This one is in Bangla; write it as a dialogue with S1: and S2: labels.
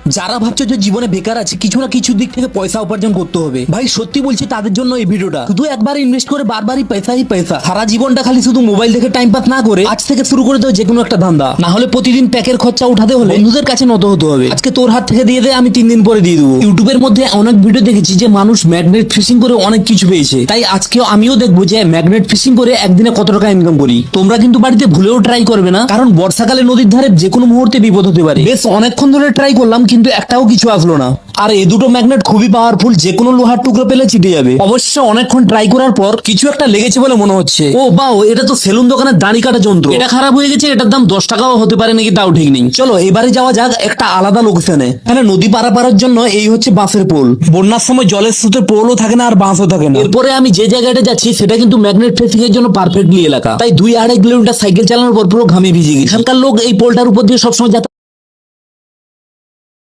S1: যারা ভাবছো যে জীবনে বেকার আছে, কিছু না কিছু দিক থেকে পয়সা উপার্জন করতে হবে, ভাই সত্যি বলছি তাদের জন্য এই ভিডিওটা। শুধু একবার ইনভেস্ট করে বারবারই পয়সাই পয়সা। সারা জীবনটা খালি শুধু মোবাইল দেখে টাইম পাস না করে আজ থেকে শুরু করে দেও যে কোনো একটা ধান্দা। না হলে প্রতিদিন প্যাকের খরচা উঠাতে হলে বন্ধুদের কাছে নত হতে হবে। আজকে তোর হাত থেকে দিয়ে দে, আমি 3 দিন পরে দিয়ে দেবো। ইউটিউবের মধ্যে অনেক ভিডিও দেখেছি যে মানুষ ম্যাগনেট ফিশিং করে অনেক কিছু পেয়েছে, তাই আজকেও আমিও দেখবো যে ম্যাগনেট ফিশিং করে একদিনে কত টাকা ইনকাম করি। তোমরা কিন্তু বাড়িতে ভুলেও ট্রাই করবে না, কারণ বর্ষাকালে নদীর ধারে যে কোনো মুহূর্তে বিপদ হতে পারে। বেশ অনেকক্ষণ ধরে ট্রাই করলাম কিন্তু একটাও কিছু আসলো না। আর এই দুটো ম্যাগনেট খুবই পাওয়ারফুল, যে কোনো লোহার টুকরো পেলে চিটে যাবে। অবশ্য অনেকক্ষণ ট্রাই করার পর কিছু একটা লেগেছে বলে মনে হচ্ছে। ও বাও, এটা তো সেলুন দোকানের দাড়ি কাটা যন্ত্র। এটা খারাপ হয়ে গেছে, এটার দাম 10 টাকাও হতে পারে নাকি তাও ঠিক নেই। চলো এবারে যাওয়া যাক একটা আলাদা লোকেশনে। এখানে নদী পারাপারের জন্য এই হচ্ছে বাঁশের পোল। বন্যার সময় জলের স্রোতে পোলও থাকে না আর বাঁশও থাকে না। এরপরে আমি যে জায়গাটা যাচ্ছি সেটা কিন্তু ম্যাগনেট ফিশিং এর জন্য পারফেক্টলি এলাকা। তাই 2-2.5 কিলোমিটার সাইকেল চালানোর পর পুরো ঘামে ভিজে গেছি। এখানকার লোক এই পোলটার উপর দিয়ে সবসময়